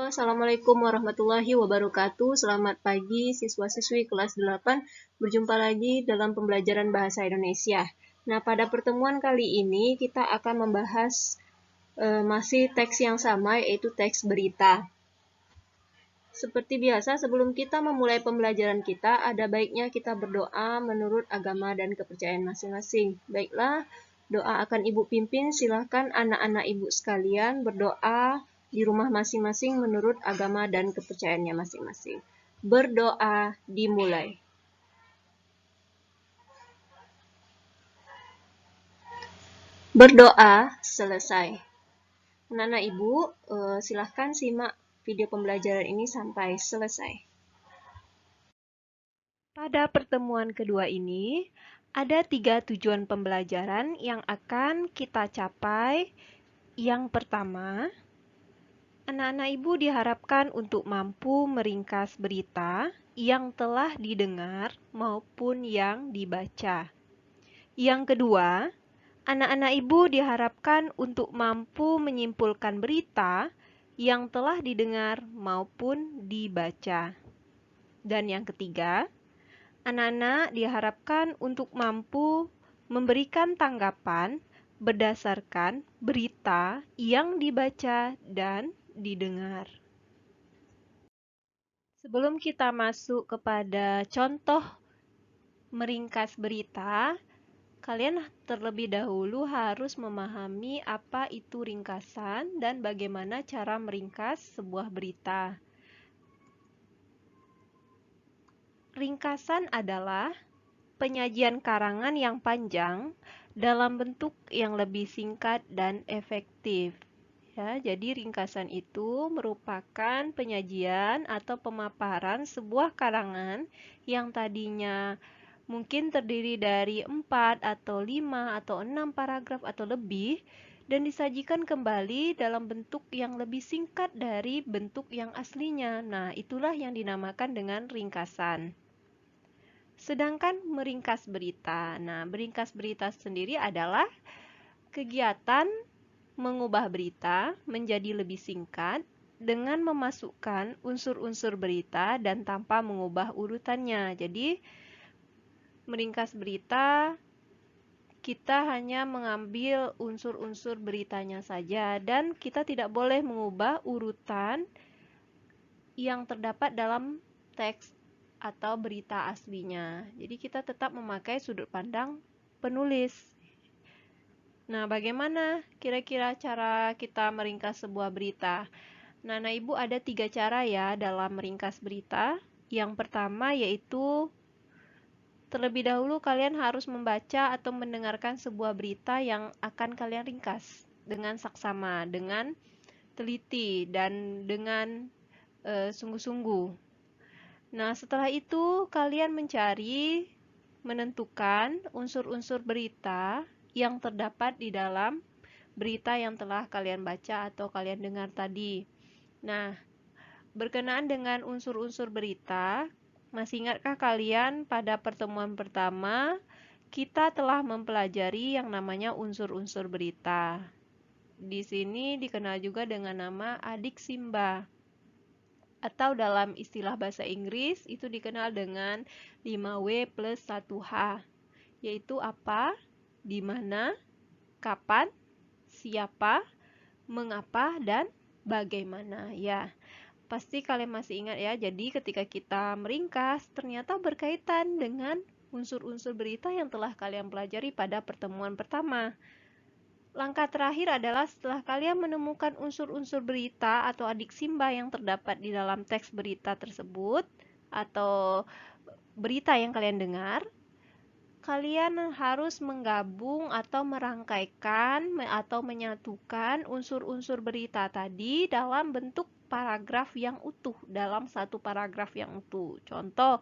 Halo, Assalamualaikum warahmatullahi wabarakatuh. Selamat pagi siswa-siswi kelas 8. Berjumpa lagi dalam pembelajaran bahasa Indonesia. Nah, pada pertemuan kali ini kita akan membahas masih teks yang sama, yaitu teks berita. Seperti biasa, sebelum kita memulai pembelajaran kita, ada baiknya kita berdoa menurut agama dan kepercayaan masing-masing. Baiklah, doa akan Ibu pimpin. Silahkan anak-anak Ibu sekalian berdoa di rumah masing-masing menurut agama dan kepercayaannya masing-masing. Berdoa dimulai. Berdoa selesai. Anak-anak Ibu, silahkan simak video pembelajaran ini sampai selesai. Pada pertemuan kedua ini, ada 3 tujuan pembelajaran yang akan kita capai. Yang pertama, anak-anak Ibu diharapkan untuk mampu meringkas berita yang telah didengar maupun yang dibaca. Yang kedua, anak-anak Ibu diharapkan untuk mampu menyimpulkan berita yang telah didengar maupun dibaca. Dan yang ketiga, anak-anak diharapkan untuk mampu memberikan tanggapan berdasarkan berita yang dibaca dan didengar. Sebelum kita masuk kepada contoh meringkas berita, kalian terlebih dahulu harus memahami apa itu ringkasan dan bagaimana cara meringkas sebuah berita. Ringkasan adalah penyajian karangan yang panjang dalam bentuk yang lebih singkat dan efektif. Ya, jadi ringkasan itu merupakan penyajian atau pemaparan sebuah karangan yang tadinya mungkin terdiri dari 4 atau 5 atau 6 paragraf atau lebih dan disajikan kembali dalam bentuk yang lebih singkat dari bentuk yang aslinya. Nah, itulah yang dinamakan dengan ringkasan. Sedangkan meringkas berita. Nah, meringkas berita sendiri adalah kegiatan mengubah berita menjadi lebih singkat dengan memasukkan unsur-unsur berita dan tanpa mengubah urutannya. Jadi, meringkas berita kita hanya mengambil unsur-unsur beritanya saja dan kita tidak boleh mengubah urutan yang terdapat dalam teks atau berita aslinya. Jadi kita tetap memakai sudut pandang penulis. Nah, bagaimana kira-kira cara kita meringkas sebuah berita? Nah, Ibu ada 3 cara ya dalam meringkas berita. Yang pertama yaitu terlebih dahulu kalian harus membaca atau mendengarkan sebuah berita yang akan kalian ringkas dengan saksama, dengan teliti dan dengan sungguh-sungguh. Nah, setelah itu kalian mencari, menentukan unsur-unsur berita yang terdapat di dalam berita yang telah kalian baca atau kalian dengar tadi. Nah, berkenaan dengan unsur-unsur berita, masih ingatkah kalian pada pertemuan pertama kita telah mempelajari yang namanya unsur-unsur berita. Di sini dikenal juga dengan nama adiksimba. Atau dalam istilah bahasa Inggris itu dikenal dengan 5W plus 1H, yaitu apa, di mana, kapan, siapa, mengapa, dan bagaimana. Ya, pasti kalian masih ingat ya, jadi ketika kita meringkas ternyata berkaitan dengan unsur-unsur berita yang telah kalian pelajari pada pertemuan pertama. Langkah terakhir adalah setelah kalian menemukan unsur-unsur berita atau adiksimba yang terdapat di dalam teks berita tersebut atau berita yang kalian dengar, kalian harus menggabung atau merangkaikan atau menyatukan unsur-unsur berita tadi dalam bentuk paragraf yang utuh, dalam satu paragraf yang utuh. Contoh,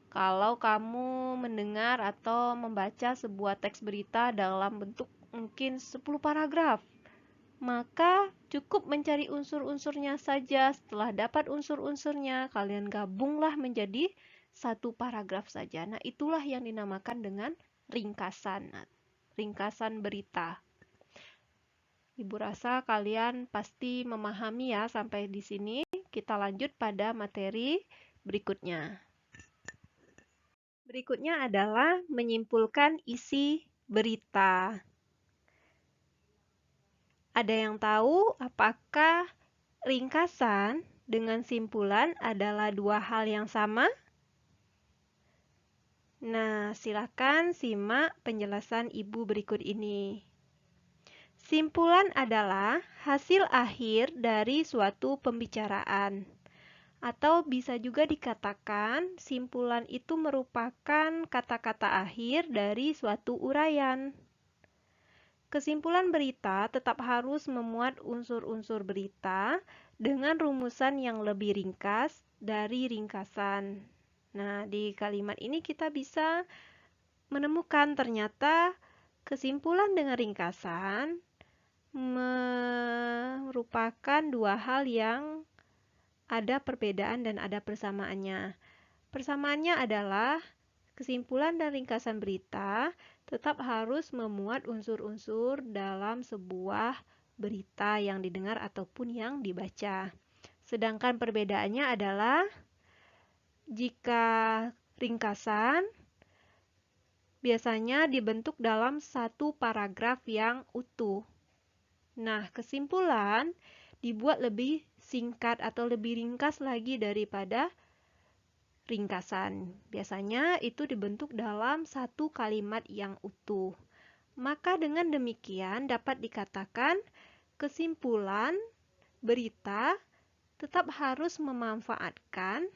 kalau kamu mendengar atau membaca sebuah teks berita dalam bentuk mungkin 10 paragraf, maka cukup mencari unsur-unsurnya saja. Setelah dapat unsur-unsurnya, kalian gabunglah menjadi satu paragraf saja. Nah, itulah yang dinamakan dengan ringkasan. Ringkasan berita. Ibu rasa kalian pasti memahami ya sampai di sini. kita lanjut pada materi berikutnya. Berikutnya adalah menyimpulkan isi berita. Ada yang tahu apakah ringkasan dengan simpulan adalah dua hal yang sama? Nah, silakan simak penjelasan Ibu berikut ini. Simpulan adalah hasil akhir dari suatu pembicaraan. Atau bisa juga dikatakan simpulan itu merupakan kata-kata akhir dari suatu uraian. Kesimpulan berita tetap harus memuat unsur-unsur berita dengan rumusan yang lebih ringkas dari ringkasan. Nah, di kalimat ini kita bisa menemukan ternyata kesimpulan dengan ringkasan merupakan dua hal yang ada perbedaan dan ada persamaannya. Persamaannya adalah kesimpulan dan ringkasan berita tetap harus memuat unsur-unsur dalam sebuah berita yang didengar ataupun yang dibaca. Sedangkan perbedaannya adalah jika ringkasan biasanya dibentuk dalam satu paragraf yang utuh. Nah, kesimpulan dibuat lebih singkat atau lebih ringkas lagi daripada ringkasan. Biasanya itu dibentuk dalam satu kalimat yang utuh. Maka dengan demikian dapat dikatakan kesimpulan berita tetap harus memanfaatkan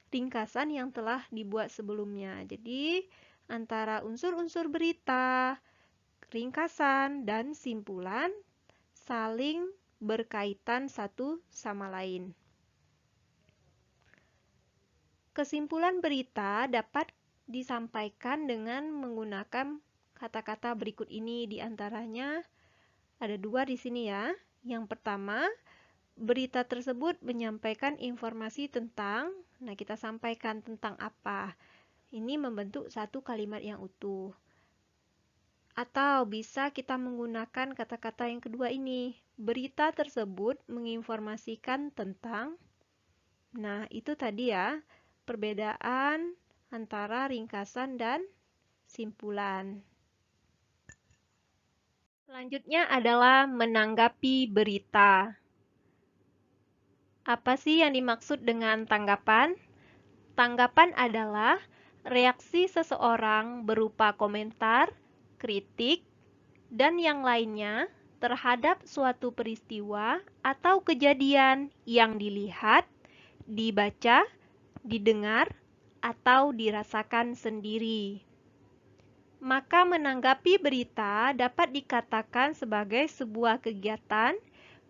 ringkasan yang telah dibuat sebelumnya. Jadi, antara unsur-unsur berita, ringkasan, dan simpulan saling berkaitan satu sama lain. Kesimpulan berita dapat disampaikan dengan menggunakan kata-kata berikut ini. Di antaranya ada dua di sini ya. Yang pertama, berita tersebut menyampaikan informasi tentang, nah kita sampaikan tentang apa. Ini membentuk satu kalimat yang utuh. Atau bisa kita menggunakan kata-kata yang kedua ini. Berita tersebut menginformasikan tentang, nah itu tadi ya, perbedaan antara ringkasan dan simpulan. Selanjutnya adalah menanggapi berita. Apa sih yang dimaksud dengan tanggapan? Tanggapan adalah reaksi seseorang berupa komentar, kritik, dan yang lainnya terhadap suatu peristiwa atau kejadian yang dilihat, dibaca, didengar, atau dirasakan sendiri. Maka menanggapi berita dapat dikatakan sebagai sebuah kegiatan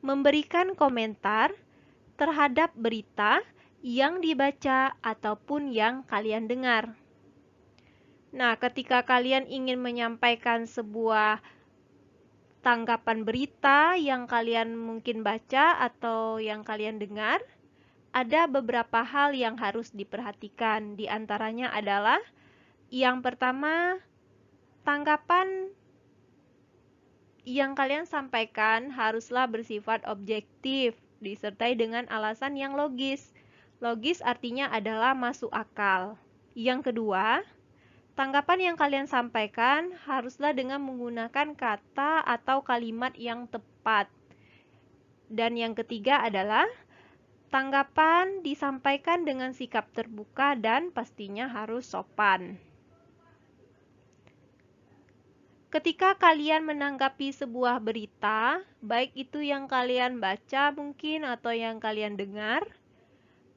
memberikan komentar terhadap berita yang dibaca ataupun yang kalian dengar. Nah, ketika kalian ingin menyampaikan sebuah tanggapan berita yang kalian mungkin baca atau yang kalian dengar, ada beberapa hal yang harus diperhatikan. Di antaranya adalah yang pertama, tanggapan yang kalian sampaikan haruslah bersifat objektif, disertai dengan alasan yang logis. Logis artinya adalah masuk akal. Yang kedua, tanggapan yang kalian sampaikan haruslah dengan menggunakan kata atau kalimat yang tepat. Dan yang ketiga adalah tanggapan disampaikan dengan sikap terbuka dan pastinya harus sopan. Ketika kalian menanggapi sebuah berita, baik itu yang kalian baca mungkin atau yang kalian dengar,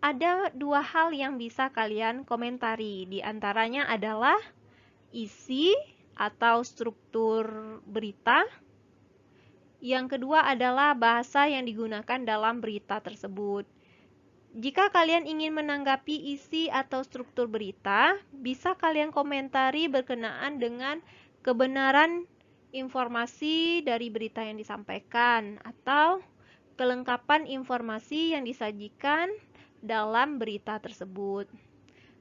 ada dua hal yang bisa kalian komentari. Di antaranya adalah isi atau struktur berita. Yang kedua adalah bahasa yang digunakan dalam berita tersebut. Jika kalian ingin menanggapi isi atau struktur berita, bisa kalian komentari berkenaan dengan kebenaran informasi dari berita yang disampaikan atau kelengkapan informasi yang disajikan dalam berita tersebut.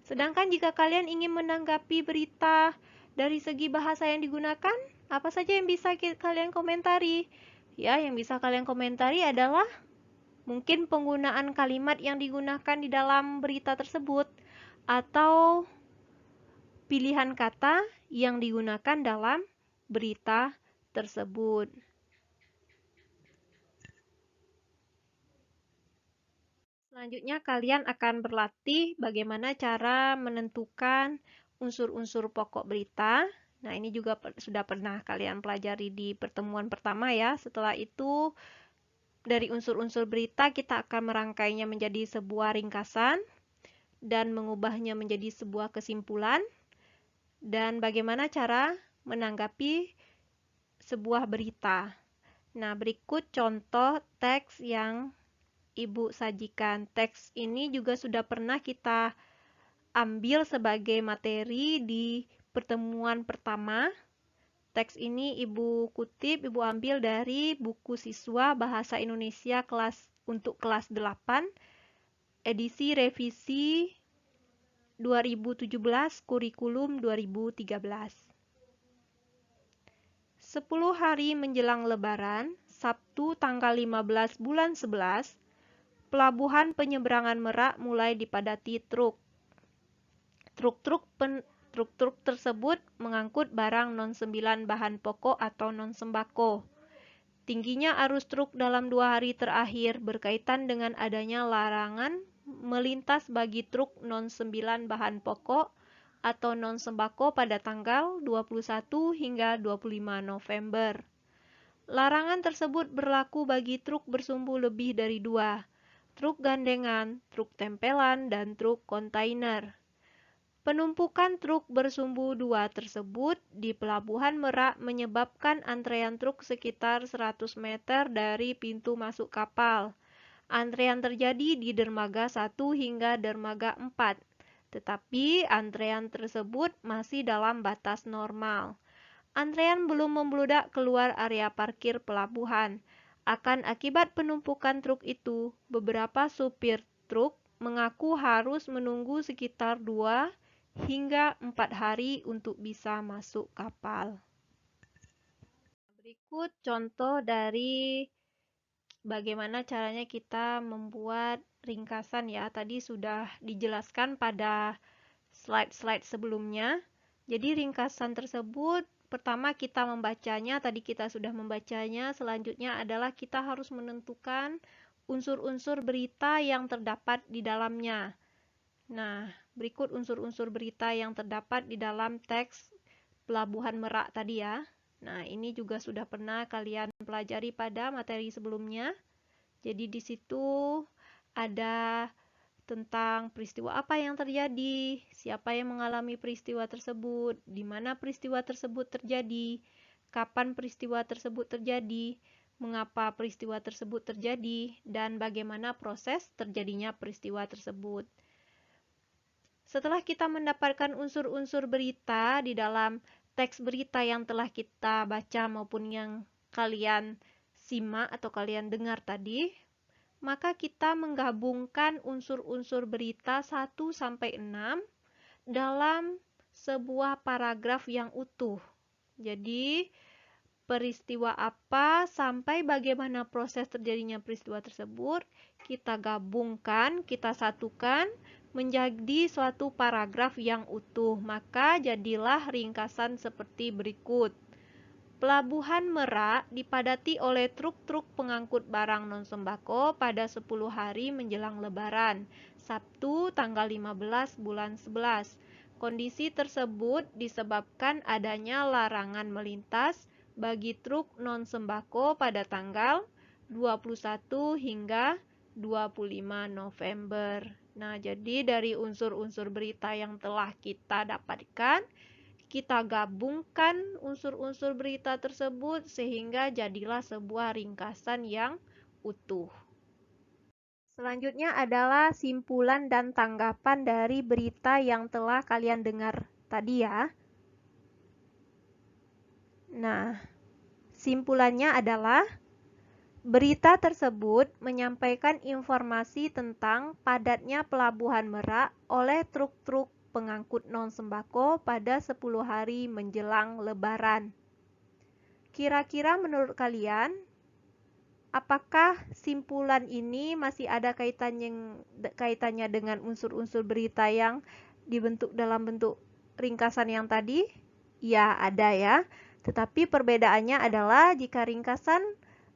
Sedangkan jika kalian ingin menanggapi berita dari segi bahasa yang digunakan, apa saja yang bisa kalian komentari? Ya, yang bisa kalian komentari adalah Mungkin penggunaan kalimat yang digunakan di dalam berita tersebut, atau pilihan kata yang digunakan dalam berita tersebut. Selanjutnya kalian akan berlatih bagaimana cara menentukan unsur-unsur pokok berita. Nah, ini juga sudah pernah kalian pelajari di pertemuan pertama ya. Setelah itu, dari unsur-unsur berita kita akan merangkainya menjadi sebuah ringkasan dan mengubahnya menjadi sebuah kesimpulan, dan bagaimana cara menanggapi sebuah berita. Nah, berikut contoh teks yang Ibu sajikan. Teks ini juga sudah pernah kita ambil sebagai materi di pertemuan pertama. Teks ini Ibu kutip, Ibu ambil dari buku siswa Bahasa Indonesia untuk kelas 8, edisi revisi 2017, kurikulum 2013. 10 hari menjelang Lebaran, Sabtu tanggal 15 bulan 11, Pelabuhan Penyeberangan Merak mulai dipadati truk. Truk-truk tersebut mengangkut barang non-9 bahan pokok atau non-sembako. Tingginya arus truk dalam 2 hari terakhir berkaitan dengan adanya larangan melintas bagi truk non-9 bahan pokok atau non-sembako pada tanggal 21 hingga 25 November. Larangan tersebut berlaku bagi truk bersumbu lebih dari 2. Truk gandengan, truk tempelan, dan truk kontainer. Penumpukan truk bersumbu 2 tersebut di Pelabuhan Merak menyebabkan antrean truk sekitar 100 meter dari pintu masuk kapal. Antrean terjadi di dermaga 1 hingga dermaga 4, tetapi antrean tersebut masih dalam batas normal. Antrean belum membludak keluar area parkir pelabuhan. Akibat penumpukan truk itu, beberapa supir truk mengaku harus menunggu sekitar 2 hingga 4 hari untuk bisa masuk kapal. Berikut contoh dari bagaimana caranya kita membuat ringkasan ya. Tadi sudah dijelaskan pada slide-slide sebelumnya. Jadi ringkasan tersebut pertama kita membacanya, tadi kita sudah membacanya. Selanjutnya adalah kita harus menentukan unsur-unsur berita yang terdapat di dalamnya. Nah, berikut unsur-unsur berita yang terdapat di dalam teks Pelabuhan Merak tadi ya. Nah, ini juga sudah pernah kalian pelajari pada materi sebelumnya. Jadi di situ ada tentang peristiwa apa yang terjadi, siapa yang mengalami peristiwa tersebut, di mana peristiwa tersebut terjadi, kapan peristiwa tersebut terjadi, mengapa peristiwa tersebut terjadi, dan bagaimana proses terjadinya peristiwa tersebut. Setelah kita mendapatkan unsur-unsur berita di dalam teks berita yang telah kita baca maupun yang kalian simak atau kalian dengar tadi, maka kita menggabungkan unsur-unsur berita 1-6 dalam sebuah paragraf yang utuh. Jadi, peristiwa apa sampai bagaimana proses terjadinya peristiwa tersebut, kita gabungkan, kita satukan menjadi suatu paragraf yang utuh. Maka jadilah ringkasan seperti berikut. Pelabuhan Merak dipadati oleh truk-truk pengangkut barang non-sembako pada 10 hari menjelang Lebaran, Sabtu tanggal 15 bulan 11. Kondisi tersebut disebabkan adanya larangan melintas bagi truk non-sembako pada tanggal 21 hingga 25 November. Nah, jadi dari unsur-unsur berita yang telah kita dapatkan, kita gabungkan unsur-unsur berita tersebut sehingga jadilah sebuah ringkasan yang utuh. Selanjutnya adalah simpulan dan tanggapan dari berita yang telah kalian dengar tadi ya. Nah, simpulannya adalah berita tersebut menyampaikan informasi tentang padatnya Pelabuhan Merak oleh truk-truk pengangkut non-sembako pada 10 hari menjelang Lebaran. Kira-kira menurut kalian, apakah simpulan ini masih ada kaitannya dengan unsur-unsur berita yang dibentuk dalam bentuk ringkasan yang tadi? Ya, ada ya. Tetapi perbedaannya adalah jika ringkasan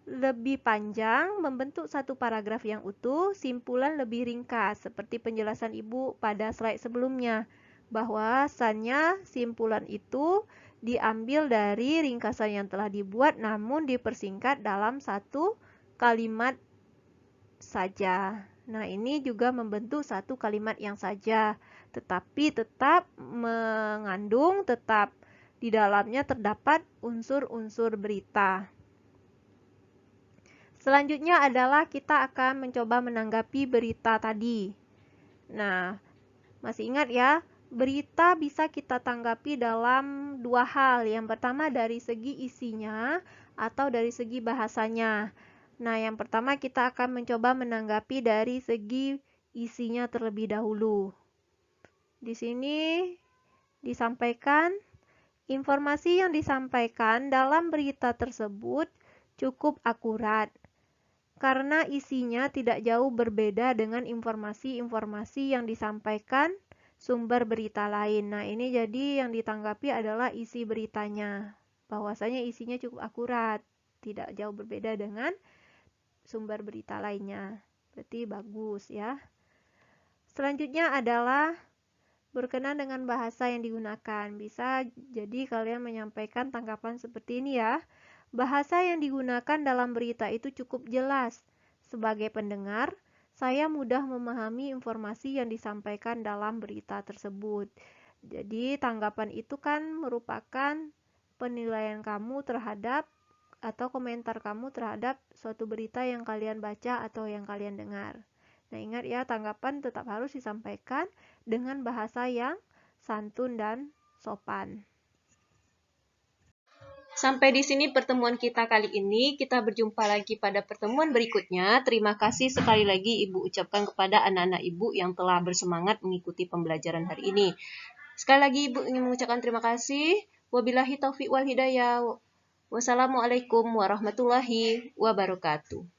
lebih panjang membentuk satu paragraf yang utuh, simpulan lebih ringkas, seperti penjelasan Ibu pada slide sebelumnya. Bahwasannya simpulan itu diambil dari ringkasan yang telah dibuat namun dipersingkat dalam satu kalimat saja. Nah, ini juga membentuk satu kalimat yang saja, tetapi tetap mengandung, tetap di dalamnya terdapat unsur-unsur berita. Selanjutnya adalah kita akan mencoba menanggapi berita tadi. Nah, masih ingat ya, berita bisa kita tanggapi dalam dua hal. Yang pertama dari segi isinya atau dari segi bahasanya. Nah, yang pertama kita akan mencoba menanggapi dari segi isinya terlebih dahulu. Di sini disampaikan informasi yang disampaikan dalam berita tersebut cukup akurat karena isinya tidak jauh berbeda dengan informasi-informasi yang disampaikan sumber berita lain. Nah, ini jadi yang ditanggapi adalah isi beritanya. Bahwasanya isinya cukup akurat, tidak jauh berbeda dengan sumber berita lainnya. Berarti bagus ya. Selanjutnya adalah berkenan dengan bahasa yang digunakan. Bisa jadi kalian menyampaikan tanggapan seperti ini ya. Bahasa yang digunakan dalam berita itu cukup jelas. Sebagai pendengar, saya mudah memahami informasi yang disampaikan dalam berita tersebut. Jadi, tanggapan itu kan merupakan penilaian kamu terhadap atau komentar kamu terhadap suatu berita yang kalian baca atau yang kalian dengar. Nah, ingat ya, tanggapan tetap harus disampaikan dengan bahasa yang santun dan sopan. Sampai di sini pertemuan kita kali ini. Kita berjumpa lagi pada pertemuan berikutnya. Terima kasih sekali lagi Ibu ucapkan kepada anak-anak Ibu yang telah bersemangat mengikuti pembelajaran hari ini. Sekali lagi Ibu ingin mengucapkan terima kasih. Wabillahi taufiq wal hidayah. Wassalamualaikum warahmatullahi wabarakatuh.